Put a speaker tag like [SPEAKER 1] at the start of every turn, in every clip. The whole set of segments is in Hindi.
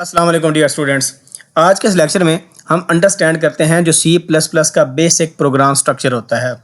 [SPEAKER 1] अस्सलाम वालेकुम डियर स्टूडेंट्स। आज के इस लेक्चर में हम अंडरस्टैंड करते हैं जो सी प्लस प्लस का बेसिक प्रोग्राम स्ट्रक्चर होता है।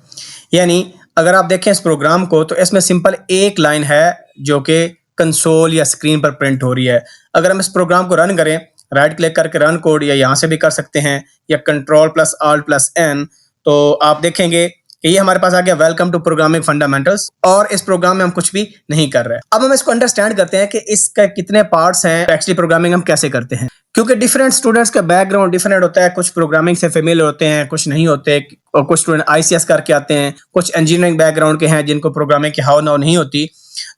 [SPEAKER 1] यानी अगर आप देखें इस प्रोग्राम को तो इसमें सिंपल एक लाइन है जो कि कंसोल या स्क्रीन पर प्रिंट हो रही है। अगर हम इस प्रोग्राम को रन करें, राइट क्लिक करके रन कोड या यहाँ से भी कर सकते हैं या control plus alt plus N, तो आप देखेंगे कि ये हमारे पास आ गया वेलकम टू प्रोग्रामिंग फंडामेंटल्स और इस प्रोग्राम में हम कुछ भी नहीं कर रहे। अब हम इसको अंडरस्टैंड करते हैं कि इसके कितने पार्ट्स हैं, एक्चुअली प्रोग्रामिंग हम कैसे करते हैं। क्योंकि डिफरेंट स्टूडेंट्स का बैकग्राउंड डिफरेंट होता है, कुछ प्रोग्रामिंग से फेमिलियर होते हैं, कुछ नहीं होते, और कुछ स्टूडेंट आईसीएस करके आते हैं, कुछ इंजीनियरिंग बैकग्राउंड के हैं जिनको प्रोग्रामिंग की हाव नाव नहीं होती।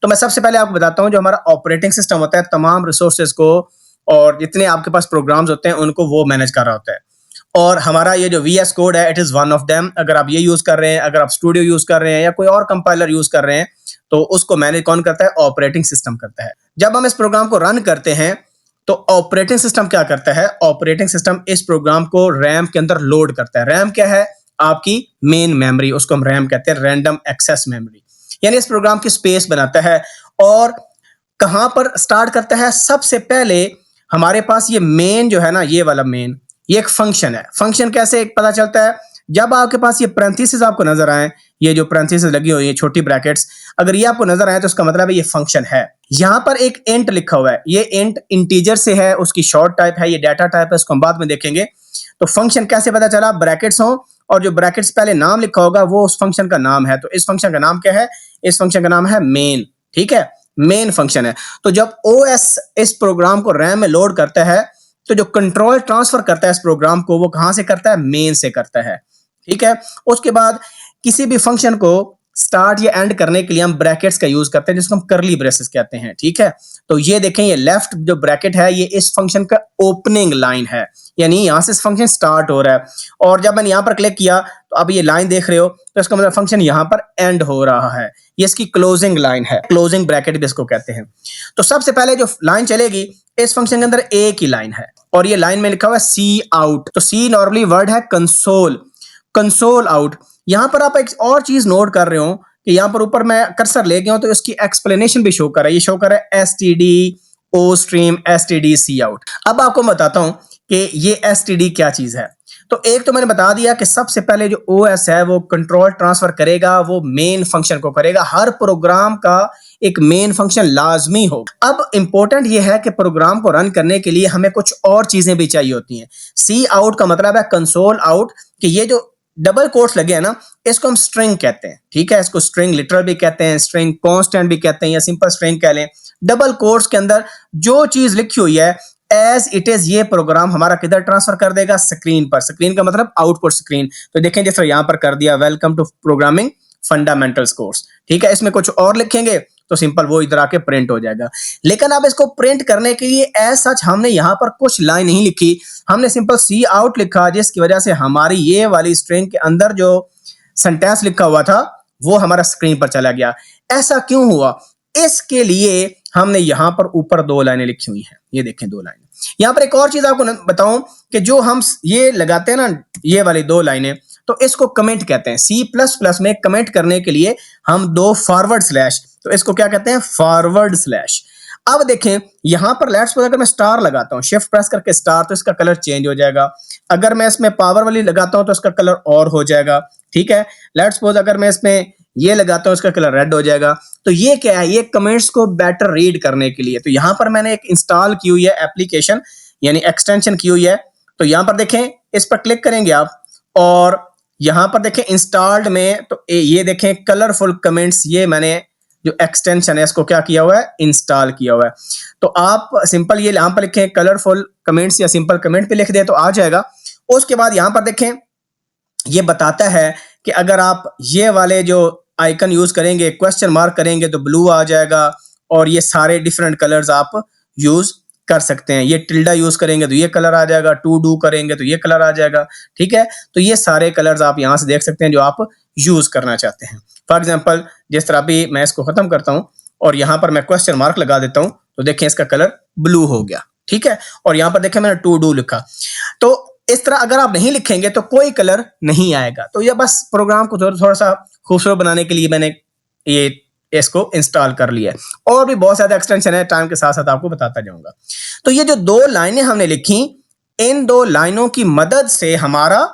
[SPEAKER 1] तो मैं सबसे पहले आपको बताता हूँ जो हमारा ऑपरेटिंग सिस्टम होता है, तमाम रिसोर्सेज को और जितने आपके पास प्रोग्राम्स होते हैं उनको वो मैनेज कर रहा होता है। और हमारा ये जो VS कोड है, it is one of them. अगर आप ये यूज़ कर रहे हैं, अगर आप स्टूडियो यूज़ कर रहे हैं या कोई और कंपाइलर यूज़ कर रहे हैं, तो उसको मैनेज कौन करता है? ऑपरेटिंग सिस्टम करता है। जब हम इस प्रोग्राम को रन करते हैं तो ऑपरेटिंग सिस्टम क्या करता है? ऑपरेटिंग सिस्टम इस प्रोग्राम को रैम के अंदर लोड करता है। रैम क्या है? आपकी मेन मेमोरी, उसको हम रैम कहते हैं, रैंडम एक्सेस मेमोरी। यानी इस प्रोग्राम की स्पेस बनाता है। और कहाँ पर स्टार्ट करता है? सबसे पहले हमारे पास ये मेन जो है ना, ये वाला मेन, ये एक फंक्शन है। फंक्शन कैसे पता चलता है? जब आपके पास ये पैरेंथेसिस आपको नजर आए, ये जो पैरेंथेसिस लगी हुई है, छोटी ब्रैकेट्स, अगर ये आपको नजर आए तो उसका मतलब है ये फंक्शन है। यहाँ पर एक इंट लिखा हुआ है, ये इंट इंटीजर से है, उसकी शॉर्ट टाइप है, ये डाटा टाइप है, उसको हम बाद में देखेंगे। तो फंक्शन कैसे पता चला? ब्रैकेट्स हो और जो ब्रैकेट्स पहले नाम लिखा होगा वो उस फंक्शन का नाम है। तो इस फंक्शन का नाम क्या है? इस फंक्शन का नाम है मेन। ठीक है, मेन फंक्शन है। तो जब OS इस प्रोग्राम को रैम में लोड करता है तो जो कंट्रोल ट्रांसफर करता है इस प्रोग्राम को, वो कहां से करता है? मेन से करता है। ठीक है, उसके बाद किसी भी फंक्शन को स्टार्ट या एंड करने के लिए हम ब्रैकेट्स का यूज करते हैं, जिसको हम करली ब्रेसेस कहते हैं। ठीक है, तो ये देखें, ये लेफ्ट जो ब्रैकेट है ये इस फंक्शन का ओपनिंग लाइन है, यानी यहां से फंक्शन स्टार्ट हो रहा है। और जब मैंने यहां पर क्लिक किया तो अब ये लाइन देख रहे हो, तो इसका मतलब फंक्शन यहां पर एंड हो रहा है। ये इसकी क्लोजिंग लाइन है, क्लोजिंग ब्रैकेट भी इसको कहते हैं। तो सबसे पहले जो लाइन चलेगी इस फंक्शन के अंदर एक ही लाइन है और ये लाइन में लिखा हुआ है सी आउट। तो सी नॉर्मली वर्ड है कंसोल, कंसोल आउट। यहां पर आप एक और चीज नोट कर रहे हो कि यहां पर ऊपर मैं कर्सर ले गया हूं तो इसकी एक्सप्लेनेशन भी शो कर रहा है। ये शो कर रहा है std o stream std c out। अब आपको बताता हूं कि ये std क्या चीज है। तो एक तो मैंने बता दिया कि सबसे पहले जो OS है वो कंट्रोल ट्रांसफर करेगा, वो मेन फंक्शन को करेगा। हर प्रोग्राम का एक मेन फंक्शन लाजमी हो। अब इंपॉर्टेंट ये है कि प्रोग्राम को रन करने के लिए हमें कुछ और चीजें भी चाहिए होती हैं। सी आउट का मतलब है कंसोल आउट, कि ये जो डबल कोट्स लगे हैं ना, इसको हम स्ट्रिंग कहते हैं। ठीक है, इसको स्ट्रिंग लिटरल भी कहते हैं, स्ट्रिंग कांस्टेंट भी कहते हैं, या सिंपल स्ट्रिंग कह लें। डबल कोट्स के अंदर जो चीज लिखी हुई है एज इट इज, ये प्रोग्राम हमारा किधर ट्रांसफर कर देगा? स्क्रीन पर। स्क्रीन का मतलब आउटपुट स्क्रीन। तो देखें जैसे यहां पर कर दिया, welcome to programming fundamentals course. ठीक है, इसमें कुछ और लिखेंगे तो सिंपल वो इधर आके प्रिंट हो जाएगा। लेकिन अब इसको प्रिंट करने के लिए एज सच हमने यहां पर कुछ लाइन नहीं लिखी, हमने सिंपल सी आउट लिखा, जिसकी वजह से हमारी ये वाली स्ट्रिंग के अंदर जो सेंटेंस लिखा हुआ था वो हमारा स्क्रीन पर चला गया। ऐसा क्यों हुआ? इसके लिए हमने यहां पर ऊपर दो लाइनें लिखी हुई हैं। ये देखें, दो लाइनें। यहां पर एक और चीज आपको बताऊं कि जो हम ये लगाते हैं ना, ये वाली दो लाइनें, तो इसको कमेंट कहते हैं। C++ में कमेंट करने के लिए हम दो फॉरवर्ड स्लैश, तो इसको क्या कहते हैं? Forward slash. अब देखें यहां पर लेट्स सपोज अगर मैं स्टार लगाता हूं, शिफ्ट प्रेस करके स्टार, तो इसका कलर चेंज हो जाएगा। अगर मैं इसमें पावर वाली लगाता हूं तो इसका कलर और हो जाएगा। ठीक है, लेट्स सपोज अगर मैं इसमें ये लगाता हूं, इसका कलर रेड हो जाएगा। तो ये क्या है? ये कमेंट्स को बेटर रीड करने के लिए। तो यहां पर मैंने एक इंस्टॉल की हुई है एप्लीकेशन, यानी एक्सटेंशन की हुई है। तो यहां पर देखें, इस पर क्लिक करेंगे आप और यहां पर देखें इंस्टॉल्ड में, तो ये देखें कलरफुल कमेंट्स, ये मैंने जो एक्सटेंशन है इसको क्या किया हुआ है? इंस्टॉल किया हुआ है। तो आप सिंपल ये यहां पर लिखें कलरफुल कमेंट्स या सिंपल कमेंट पे लिख दे तो आ जाएगा। उसके बाद यहां पर देखें, ये बताता है कि अगर आप ये वाले जो आइकन यूज करेंगे, क्वेश्चन मार्क करेंगे, तो ब्लू आ जाएगा और ये सारे डिफरेंट कलर्स आप यूज कर सकते हैं। ये टिल्डा यूज करेंगे तो ये कलर आ जाएगा, टू डू करेंगे तो ये कलर आ जाएगा। ठीक है, तो ये सारे कलर्स आप यहां से देख सकते हैं जो आप यूज करना चाहते हैं। फॉर एग्जांपल जिस तरह भी मैं इसको खत्म करता हूं और यहां पर मैं क्वेश्चन मार्क लगा देता हूं, तो देखें इसका कलर ब्लू हो गया। ठीक है, और यहां पर देखें मैंने टू डू लिखा। तो इस तरह अगर आप नहीं लिखेंगे तो कोई कलर नहीं आएगा। तो ये बस प्रोग्राम को थोड़ा सा खूबसूरत बनाने के लिए मैंने ये इसको इंस्टॉल कर लिया है। और भी बहुत ज्यादा एक्सटेंशन है, टाइम के साथ साथ आपको बताता जाऊंगा। तो ये जो दो लाइनें हमने लिखी, इन दो लाइनों की मदद से हमारा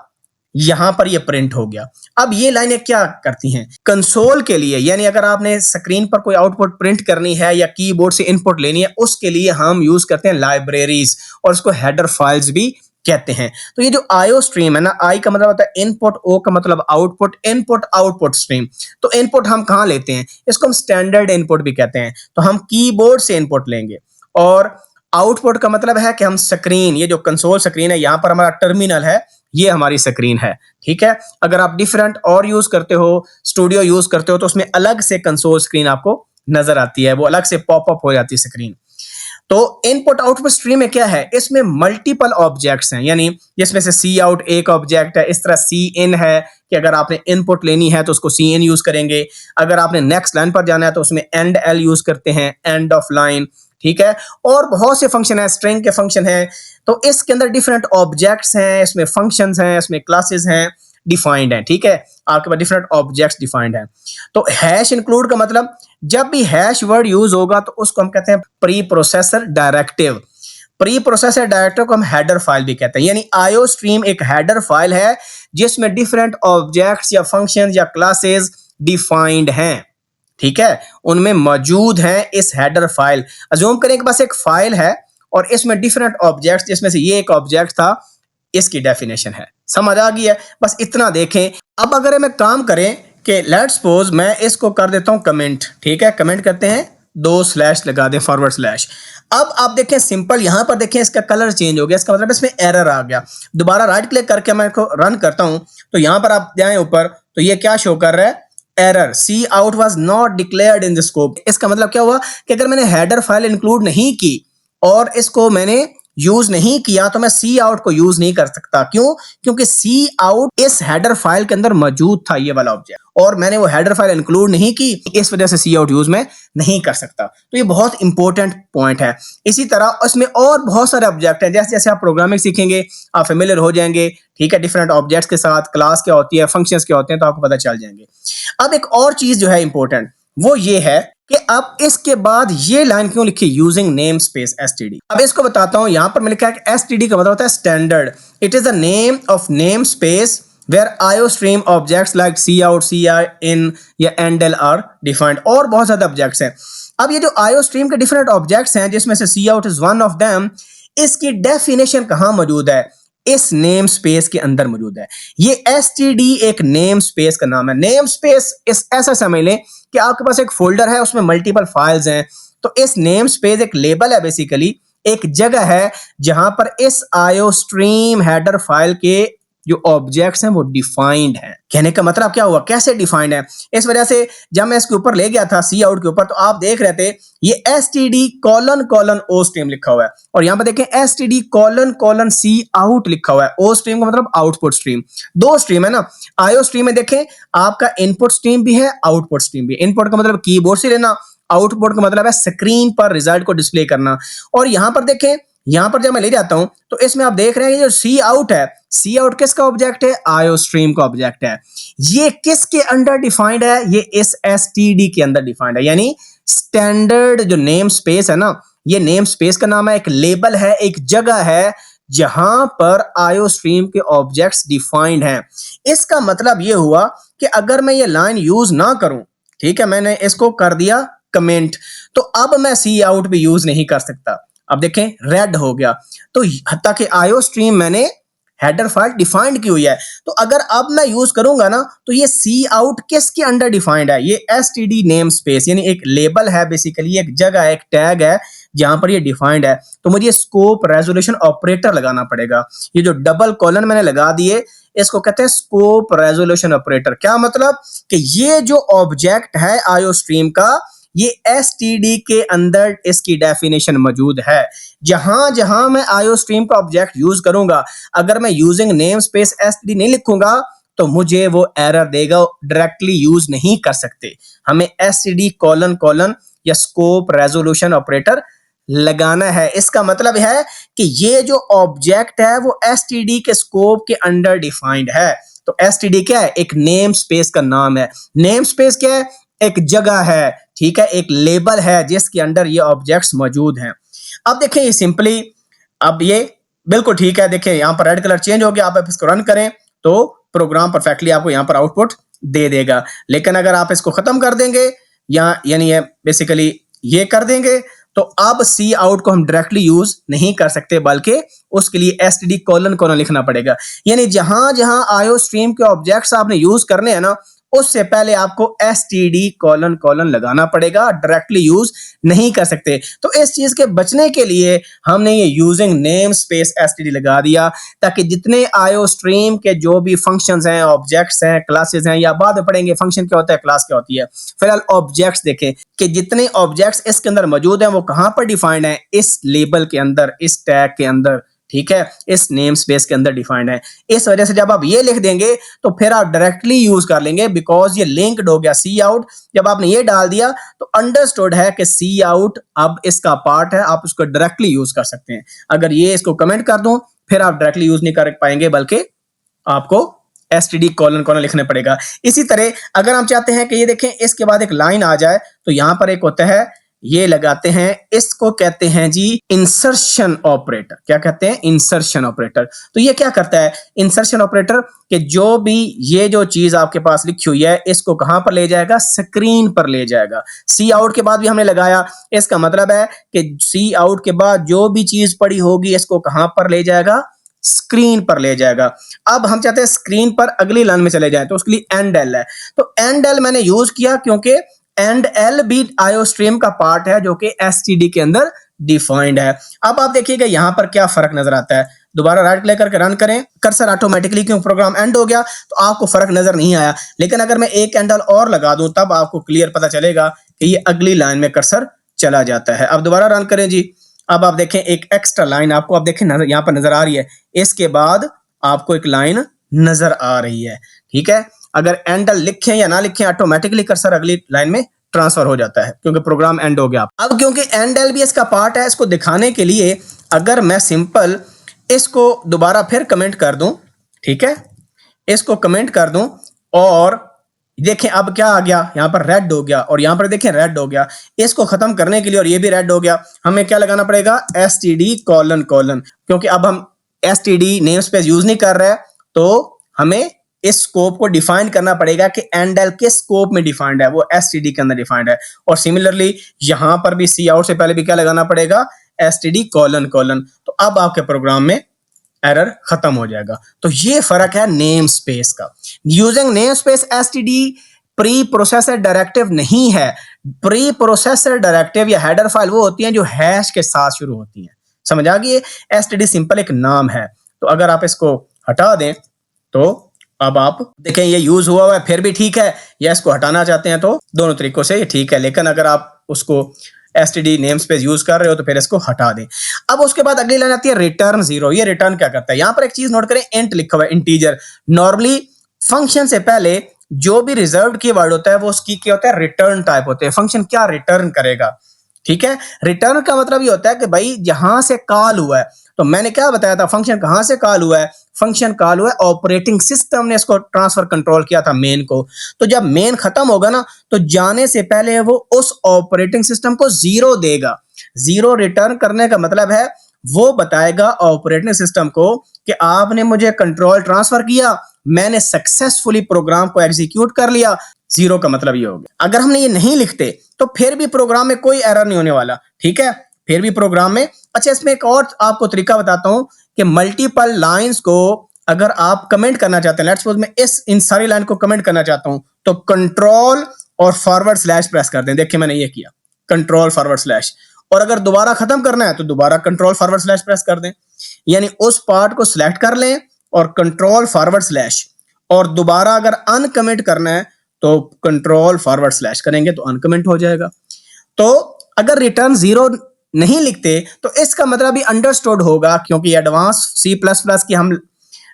[SPEAKER 1] यहां पर ये प्रिंट हो गया। अब ये लाइनें क्या करती हैं कंसोल के लिए, यानी अगर आपने स्क्रीन पर कोई आउटपुट प्रिंट करनी है या कीबोर्ड से इनपुट लेनी है, उसके लिए हम यूज करते हैं लाइब्रेरीज, और उसको हेडर फाइल्स भी कहते हैं। तो ये जो आईओ स्ट्रीम है ना, आई का मतलब होता है इनपुट, ओ का मतलब आउटपुट, इनपुट आउटपुट स्ट्रीम। तो इनपुट हम कहां लेते हैं, इसको हम स्टैंडर्ड इनपुट भी कहते हैं। तो हम कीबोर्ड से इनपुट लेंगे, और आउटपुट का मतलब है कि हम स्क्रीन, ये जो कंसोल स्क्रीन है, यहां पर हमारा टर्मिनल है, ये हमारी स्क्रीन है। ठीक है, अगर आप डिफरेंट और यूज करते हो, स्टूडियो यूज करते हो, तो उसमें अलग से कंसोल स्क्रीन आपको नजर आती है, वो अलग से पॉपअप हो जाती है स्क्रीन। तो इनपुट आउटपुट स्ट्रीम में क्या है, इसमें मल्टीपल ऑब्जेक्ट्स हैं, यानी जिसमें से सी आउट एक ऑब्जेक्ट है, इस तरह सी इन है कि अगर आपने इनपुट लेनी है तो उसको सी इन यूज करेंगे, अगर आपने नेक्स्ट लाइन पर जाना है तो उसमें एंड एल यूज करते हैं, एंड ऑफ लाइन। ठीक है, और बहुत से फंक्शन है, स्ट्रिंग के फंक्शन है। तो इसके अंदर डिफरेंट ऑब्जेक्ट्स हैं, इसमें फंक्शंस हैं, इसमें क्लासेस हैं, डिफाइंड है। ठीक है, आपके पास डिफरेंट ऑब्जेक्ट्स डिफाइंड है। तो हैश इंक्लूड का मतलब, जब भी हैश वर्ड यूज होगा तो उसको हम कहते हैं pre processor directive. Pre processor directive को हम हेडर फाइल भी कहते हैं, यानी आईओ स्ट्रीम एक हेडर फाइल है जिसमें डिफरेंट ऑब्जेक्ट्स या फंक्शन या क्लासेस डिफाइंड हैं। ठीक है, उनमें मौजूद हैं इस हेडर फाइल। अज्यूम करें कि बस एक फाइल है और इसमें डिफरेंट ऑब्जेक्ट्स, जिसमें से ये एक ऑब्जेक्ट था, इसकी डेफिनेशन है। समझ आ गई है, बस इतना देखें। अब अगर हमें काम करें कि लेट्स सपोज मैं इसको कर देता हूं कमेंट। ठीक है, कमेंट करते हैं, 2 स्लैश लगा दें, फॉरवर्ड स्लैश। अब आप देखें सिंपल, यहां पर देखें इसका कलर चेंज हो गया, इसका मतलब इसमें एरर आ गया। दोबारा राइट क्लिक करके मैं इसको रन करता हूं, तो यहां पर आप जाएं ऊपर, तो ये क्या शो कर रहा है, error, cout was not declared in the scope. इसका मतलब क्या हुआ कि अगर मैंने हेडर फाइल इंक्लूड नहीं की और इसको मैंने यूज नहीं किया तो मैं सी आउट को यूज नहीं कर सकता। क्यों? क्योंकि सी आउट इस हेडर फाइल के अंदर मौजूद था, ये वाला ऑब्जेक्ट, और मैंने वो हेडर फाइल इंक्लूड नहीं की, इस वजह से सी आउट यूज मैं नहीं कर सकता। तो ये बहुत इंपॉर्टेंट पॉइंट है। इसी तरह उसमें और बहुत सारे ऑब्जेक्ट हैं, जैसे जैसे आप प्रोग्रामिंग सीखेंगे आप फेमिलियर हो जाएंगे। ठीक है, डिफरेंट ऑब्जेक्ट्स के साथ क्लास क्या होती है, फंक्शंस क्या होते हैं, तो आपको पता चल जाएंगे। अब एक और चीज जो है इंपॉर्टेंट, वो ये है कि अब इसके बाद ये लाइन क्यों लिखी, यूजिंग नेम स्पेस एसटीडी। अब इसको बताता हूं, यहां पर मैं लिखा है कि एसटीडी का मतलब होता है standard. It is the name of namespace where IO stream objects like cout, cin या एंडल आर डिफाइंड, और बहुत ज्यादा ऑब्जेक्ट्स हैं। अब ये जो आईओ स्ट्रीम के डिफरेंट ऑब्जेक्ट्स हैं, जिसमें से cout is one of them, इसकी डेफिनेशन कहां मौजूद है, इस नेम स्पेस के अंदर मौजूद है। ये एसटीडी एक नेम स्पेस का नाम है। नेम स्पेस इस ऐसा समझ लें कि आपके पास एक फोल्डर है, उसमें मल्टीपल फाइल्स हैं। तो इस नेम स्पेस एक लेबल है, बेसिकली एक जगह है जहां पर इस आईओ स्ट्रीम हेडर फाइल के जो ऑब्जेक्ट्स हैं वो डिफाइंड हैं। कहने का मतलब क्या हुआ, कैसे डिफाइंड है, इस वजह से जब मैं इसके ऊपर ले गया था सी आउट के ऊपर, तो आप देख रहे थे ये STD colon colon ostream लिखा हुआ है, और यहां पर देखें STD colon colon cout लिखा हुआ है। ओ स्ट्रीम का मतलब आउटपुट स्ट्रीम, दो स्ट्रीम है ना। आईओ स्ट्रीम में देखें आपका इनपुट स्ट्रीम भी है, आउटपुट स्ट्रीम भी। इनपुट का मतलब कीबोर्ड से लेना, आउटपुट का मतलब है स्क्रीन पर रिजल्ट को डिस्प्ले करना। और यहां पर देखें, यहां पर जब मैं ले जाता हूं तो इसमें आप देख रहे हैं जो सी आउट है, सी आउट किसका ऑब्जेक्ट है, आईओ स्ट्रीम का ऑब्जेक्ट है। ये किसके अंडर डिफाइंड है, ये इस एसटीडी के अंदर डिफाइंड है। यानी स्टैंडर्ड जो नेम स्पेस है ना, ये नेम स्पेस का नाम है, एक लेबल है, एक जगह है जहां पर आईओ स्ट्रीम के ऑब्जेक्ट्स डिफाइंड हैं। इसका मतलब ये हुआ कि अगर मैं ये लाइन यूज ना करूं, ठीक है, मैंने इसको कर दिया कमेंट, तो अब मैं सी आउट भी यूज नहीं कर सकता। अब देखें रेड हो गया, तो हत्ता कि आईओ स्ट्रीम मैंने हेडर फाइल डिफाइंड की हुई है। तो अगर अब मैं यूज करूंगा ना, तो ये सी आउट किसके अंडर डिफाइंड है, ये एसटीडी नेम स्पेस, यानी एक लेबल है, बेसिकली एक जगह है, एक टैग है जहां पर ये डिफाइंड है। तो मुझे स्कोप रेजोल्यूशन ऑपरेटर लगाना पड़ेगा। ये जो डबल कॉलन मैंने लगा दिए, इसको कहते हैं स्कोप रेजोल्यूशन ऑपरेटर। क्या मतलब कि ये जो ऑब्जेक्ट है आईओ स्ट्रीम का, ये एसटीडी के अंदर इसकी डेफिनेशन मौजूद है। जहां जहां मैं आईओ स्ट्रीम का ऑब्जेक्ट यूज करूंगा, अगर मैं यूजिंग नेम स्पेस एसटीडी नहीं लिखूंगा तो मुझे वो एरर देगा, डायरेक्टली यूज नहीं कर सकते। हमें एसटीडी कोलन कोलन या स्कोप रेजोल्यूशन ऑपरेटर लगाना है। इसका मतलब है कि ये जो ऑब्जेक्ट है वो एसटीडी के स्कोप के अंडर डिफाइंड है। तो एसटीडी क्या है, एक नेम स्पेस का नाम है। नेम स्पेस क्या है, एक जगह है, ठीक है, एक लेबल है जिसके अंदर ये ऑब्जेक्ट्स मौजूद हैं। अब देखें ये सिंपली, अब ये बिल्कुल ठीक है, देखें यहाँ पर रेड कलर चेंज हो गया। आप इसको रन करें तो प्रोग्राम परफेक्टली आपको यहाँ पर आउटपुट दे देगा। लेकिन अगर आप इसको खत्म कर देंगे या यानी ये बेसिकली ये कर देंगे तो अब सी आउट को हम डायरेक्टली यूज नहीं कर सकते, बल्कि उसके लिए एसटीडी कोलन कोलन लिखना पड़ेगा। यानी जहां जहां आयो स्ट्रीम के ऑब्जेक्ट्स आपने यूज करने हैं ना, उससे पहले आपको एसटीडी कोलन कोलन लगाना पड़ेगा, डायरेक्टली यूज नहीं कर सकते। तो इस चीज के बचने के लिए हमने ये यूजिंग नेम स्पेस एसटीडी लगा दिया, ताकि जितने आयो स्ट्रीम के जो भी फंक्शंस हैं, ऑब्जेक्ट्स हैं, क्लासेस हैं, या बाद में पढ़ेंगे फंक्शन क्या होता है, क्लास क्या होती है। फिलहाल ऑब्जेक्ट्स देखें कि जितने ऑब्जेक्ट्स इसके अंदर मौजूद हैं वो कहां पर डिफाइंड है, इस लेबल के अंदर, इस टैग के अंदर, ठीक है, इस नेम स्पेस के अंदर डिफाइंड है। इस वजह से जब आप ये लिख देंगे तो फिर आप डायरेक्टली यूज कर लेंगे, बिकॉज ये लिंक्ड हो गया सी आउट। जब आपने ये डाल दिया तो अंडरस्टूड है कि सी आउट अब इसका पार्ट है, आप उसको डायरेक्टली यूज कर सकते हैं। अगर ये इसको कमेंट कर दूं फिर आप डायरेक्टली यूज नहीं कर पाएंगे, बल्कि आपको एसटीडी कोलन कोलन लिखने पड़ेगा। इसी तरह अगर हम चाहते हैं कि ये देखें इसके बाद एक लाइन आ जाए, तो यहां पर एक होता है, ये लगाते हैं, इसको कहते हैं जी इंसर्शन ऑपरेटर। क्या कहते हैं? Insertion operator. तो ये क्या करता है इंसर्शन ऑपरेटर, कि जो भी ये जो चीज आपके पास लिखी हुई है इसको कहां पर ले जाएगा, स्क्रीन पर ले जाएगा। सी आउट के बाद भी हमने लगाया, इसका मतलब है कि सी आउट के बाद जो भी चीज पड़ी होगी इसको कहां पर ले जाएगा, स्क्रीन पर ले जाएगा। अब हम चाहते हैं स्क्रीन पर अगली लाइन में चले जाएं, तो उसके लिए एंड एल है। तो एंड एल मैंने यूज किया क्योंकि एंड एल भी आईओ स्ट्रीम का पार्ट है जो कि एसटीडी के अंदर डिफाइंड है। अब आप देखिएगा यहां पर क्या फर्क नजर आता है। दोबारा राइट क्लिक करके रन करें, कर्सर ऑटोमेटिकली क्यों प्रोग्राम एंड हो गया तो आपको फर्क नजर नहीं आया। लेकिन अगर मैं एक एंड एल और लगा दूं तब आपको क्लियर पता चलेगा कि ये अगली लाइन में कर्सर चला जाता है। अब दोबारा रन करें जी। अब आप देखें एक एक्स्ट्रा लाइन आपको, आप देखें यहां पर नजर आ रही है, इसके बाद आपको एक लाइन नजर आ रही है, ठीक है। अगर एंड लिखें या ना लिखें ऑटोमेटिकली कर्सर अगली लाइन में ट्रांसफर हो जाता है क्योंकि प्रोग्राम एंड हो गया। अब क्योंकि एंड एल भी इसका पार्ट है, इसको दिखाने के लिए अगर मैं सिंपल इसको दोबारा फिर कमेंट कर दूं, ठीक है, इसको कमेंट कर दूं और देखें अब क्या आ गया, यहां पर रेड हो गया और यहां पर देखें रेड हो गया। इसको खत्म करने के लिए और ये भी रेड हो गया, हमें क्या लगाना पड़ेगा, एसटीडी कोलन कोलन, क्योंकि अब हम एसटीडी नेम स्पेस यूज नहीं कर रहे तो हमें इस स्कोप को डिफाइन करना पड़ेगा कि एंड एल किस स्कोप में डिफाइंड है, वो एसटीडी के अंदर डिफाइंड है। और सिमिलरली यहां पर भी सी आउट से पहले भी क्या लगाना पड़ेगा, एसटीडी कोलन कोलन। तो अब आपके प्रोग्राम में एरर खत्म हो जाएगा। तो ये फर्क है नेम स्पेस का। Using name space STD pre processor directive नहीं है। प्री प्रोसेसर डायरेक्टिव या हेडर फाइल वो होती हैं जो हैश के साथ शुरू होती हैं, समझ आ गई। एसटीडी सिंपल एक नाम है। तो अगर आप इसको हटा दें तो अब आप देखें ये यूज हुआ है, फिर भी ठीक है, या इसको हटाना चाहते हैं तो दोनों तरीकों से ये ठीक है। लेकिन अगर आप उसको एसटीडी नेम स्पेस यूज कर रहे हो तो फिर इसको हटा दें। अब उसके बाद अगली लाइन आती है रिटर्न 0। ये रिटर्न क्या करता है, यहां पर एक चीज नोट करें, इंट लिखा हुआ है, इंटीजर। नॉर्मली फंक्शन से पहले जो भी रिजर्व्ड कीवर्ड होता है वो उसकी क्या होता है, रिटर्न टाइप होते हैं। फंक्शन क्या रिटर्न करेगा, ठीक है। रिटर्न का मतलब ये होता है कि भाई जहां से कॉल हुआ है, तो मैंने क्या बताया था, फंक्शन कहां से कॉल हुआ है, फंक्शन कॉल हुआ है ऑपरेटिंग सिस्टम ने इसको ट्रांसफर कंट्रोल किया था मेन को। तो जब मेन खत्म होगा ना तो जाने से पहले वो उस ऑपरेटिंग सिस्टम को 0 देगा। 0 रिटर्न करने का मतलब है वो बताएगा ऑपरेटिंग सिस्टम को कि आपने मुझे कंट्रोल ट्रांसफर किया, मैंने सक्सेसफुली प्रोग्राम को एग्जीक्यूट कर लिया। 0 का मतलब ये हो गया। अगर हमने ये नहीं लिखते तो फिर भी प्रोग्राम में कोई एरर नहीं होने वाला, ठीक है, फिर भी प्रोग्राम में। अच्छा, इसमें एक और आपको तरीका बताता हूं कि मल्टीपल लाइंस को अगर आप कमेंट करना चाहते हैं, लेट्स सपोज मैं इन सारी लाइन को कमेंट करना चाहता हूं, तो कंट्रोल और फॉरवर्ड स्लैश प्रेस कर दें। देखिए मैंने ये किया, कंट्रोल फॉरवर्ड स्लैश। और अगर दोबारा खत्म करना है तो दोबारा कंट्रोल फॉरवर्ड स्लैश प्रेस कर दें। यानी उस पार्ट को सिलेक्ट कर लें और कंट्रोल फॉरवर्ड स्लैश, और दोबारा अगर अनकमेंट करना है तो कंट्रोल फॉरवर्ड स्लैश करेंगे तो अनकमेंट हो जाएगा। तो अगर रिटर्न 0 नहीं लिखते तो इसका मतलब भी अंडरस्टूड होगा, क्योंकि एडवांस C++ की हम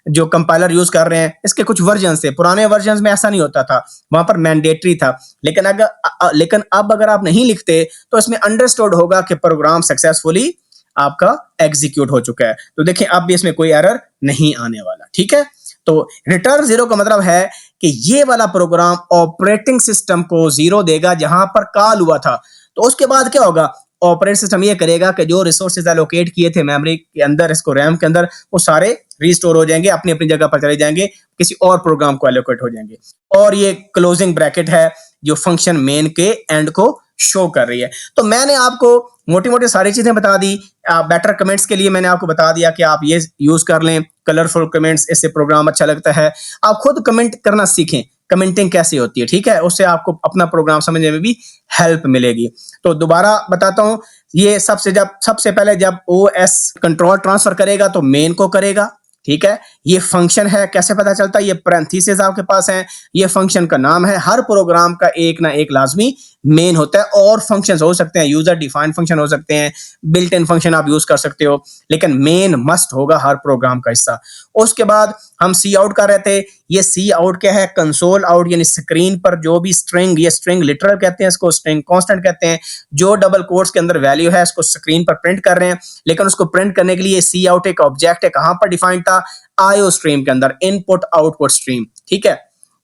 [SPEAKER 1] जो कंपाइलर यूज कर रहे हैं इसके कुछ वर्जन थे, पुराने वर्जन में ऐसा नहीं होता था, वहां पर मैंडेटरी था। लेकिन अब अगर आप नहीं लिखते तो इसमें अंडरस्टूड होगा कि प्रोग्राम सक्सेसफुली आपका एग्जीक्यूट हो चुका है। तो देखिए अब भी इसमें कोई एरर नहीं आने वाला, ठीक है। तो रिटर्न जीरो का मतलब है कि ये वाला प्रोग्राम ऑपरेटिंग सिस्टम को जीरो देगा जहां पर कॉल हुआ था। तो उसके बाद क्या होगा, ऑपरेटिंग सिस्टम ये करेगा कि जो रिसोर्सेज एलोकेट किए थे मेमोरी के अंदर, इसको रैम के अंदर, वो सारे रिस्टोर हो जाएंगे, अपनी अपनी जगह पर चले जाएंगे, किसी और प्रोग्राम को एलोकेट हो जाएंगे। और ये क्लोजिंग ब्रैकेट है जो फंक्शन मेन के एंड को शो कर रही है। तो मैंने आपको मोटी मोटी सारी चीजें बता दी। बेटर कमेंट्स के लिए मैंने आपको बता दिया कि आप ये यूज कर लें, कलरफुल कमेंट्स, इससे प्रोग्राम अच्छा लगता है। आप खुद कमेंट करना सीखें, कमेंटिंग कैसे होती है, ठीक है, उससे आपको अपना प्रोग्राम समझने में भी हेल्प मिलेगी। तो दोबारा बताता हूं, ये सबसे पहले जब OS कंट्रोल ट्रांसफर करेगा तो मेन को करेगा, ठीक है। ये फंक्शन है, कैसे पता चलता है, ये पैरेंथेसिस आपके पास है, ये फंक्शन का नाम है। हर प्रोग्राम का एक ना एक लाजमी मेन होता है, और फंक्शंस हो सकते हैं, यूजर डिफाइंड फंक्शन हो सकते हैं, बिल्ट इन फंक्शन आप यूज कर सकते हो, लेकिन मेन मस्ट होगा हर प्रोग्राम का हिस्सा। उसके बाद हम सी आउट कर रहे थे। ये सी आउट क्या है, कंसोल आउट, यानी स्क्रीन पर जो भी स्ट्रिंग, ये स्ट्रिंग लिटरल कहते हैं इसको, स्ट्रिंग कांस्टेंट कहते हैं, जो डबल कोट्स के अंदर वैल्यू है इसको स्क्रीन पर प्रिंट कर रहे हैं। लेकिन उसको प्रिंट करने के लिए सी आउट एक ऑब्जेक्ट है, कहां पर डिफाइंड था, आईओ स्ट्रीम के अंदर, इनपुट आउटपुट स्ट्रीम, ठीक है।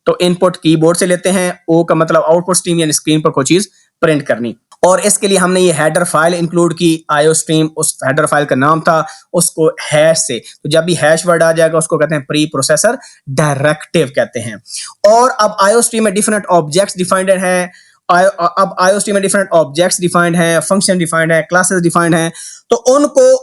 [SPEAKER 1] तो इनपुट कीबोर्ड से लेते हैं, ओ का मतलब आउटपुट स्ट्रीम, यानी स्क्रीन पर कोई चीज प्रिंट करनी। और इसके लिए हमने ये हेडर फाइल इंक्लूड की, आईओ स्ट्रीम, उस हेडर फाइल का नाम था, उसको हैश से, तो जब भी हैश वर्ड आ जाएगा उसको कहते हैं प्री प्रोसेसर डायरेक्टिव कहते हैं। और अब आईओ स्ट्रीम में डिफरेंट ऑब्जेक्ट्स डिफाइंड हैं, अब आईओ स्ट्रीम में डिफरेंट ऑब्जेक्ट्स डिफाइंड हैं, फंक्शन डिफाइंड है, क्लासेस डिफाइंड हैं। तो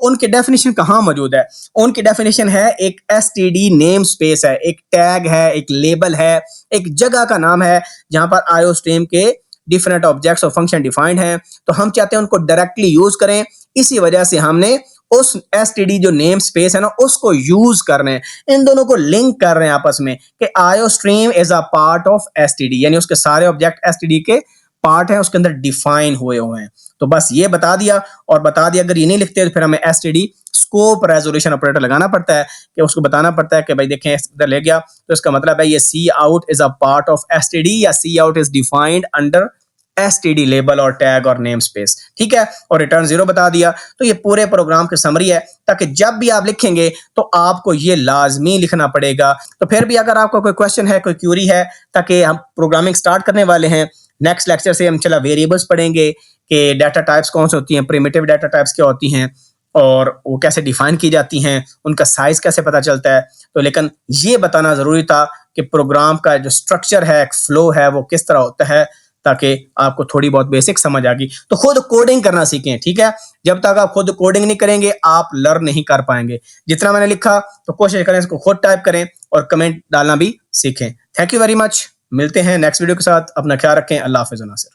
[SPEAKER 1] उनकी डेफिनेशन कहां मौजूद है, उनकी डेफिनेशन है एक एसटीडी नेम स्पेस है, एक टैग है, एक लेबल है, एक जगह का नाम है जहां पर आईओ स्ट्रीम के डिफरेंट ऑब्जेक्ट्स और फंक्शन डिफाइंड हैं। तो हम चाहते हैं उनको डायरेक्टली यूज करें, इसी वजह से हमने उस एसटीडी जो नेम स्पेस है ना उसको यूज कर रहे हैं, इन दोनों को लिंक कर रहे हैं आपस में कि IO stream is a part of STD, यानी उसके सारे ऑब्जेक्ट एसटीडी के पार्ट है, उसके अंदर डिफाइन हुए हैं। तो बस ये बता दिया, और बता दिया अगर ये नहीं लिखते तो फिर हमें एसटीडी स्कोप रेजोल्यूशन ऑपरेटर लगाना पड़ता है, कि उसको बताना पड़ता है कि भाई देखें इधर ले गया, तो इसका मतलब है ये cout is a part of STD, या cout is defined under STD label और टैग और नेम स्पेस, ठीक है। और रिटर्न जीरो बता दिया। तो ये पूरे प्रोग्राम की समरी है, ताकि जब भी आप लिखेंगे तो आपको ये लाजमी लिखना पड़ेगा। तो फिर भी अगर आपको कोई क्वेश्चन है, कोई क्यूरी है, ताकि हम प्रोग्रामिंग स्टार्ट करने वाले हैं, नेक्स्ट लेक्चर से हम चला वेरिएबल्स पढ़ेंगे कि डाटा टाइप्स कौन सी होती हैं, प्रिमिटिव डाटा टाइप्स क्या होती हैं, और वो कैसे डिफाइन की जाती हैं, उनका साइज कैसे पता चलता है। तो लेकिन ये बताना जरूरी था कि प्रोग्राम का जो स्ट्रक्चर है, फ्लो है, वो किस तरह होता है, ताकि आपको थोड़ी बहुत बेसिक समझ आ गई। तो खुद कोडिंग करना सीखें, ठीक है। जब तक आप खुद कोडिंग नहीं करेंगे आप लर्न नहीं कर पाएंगे। जितना मैंने लिखा तो कोशिश करें इसको खुद टाइप करें, और कमेंट डालना भी सीखें। थैंक यू वेरी मच, मिलते हैं नेक्स्ट वीडियो के साथ। अपना ख्याल रखें। अल्लाह हाफिज़ नासिर।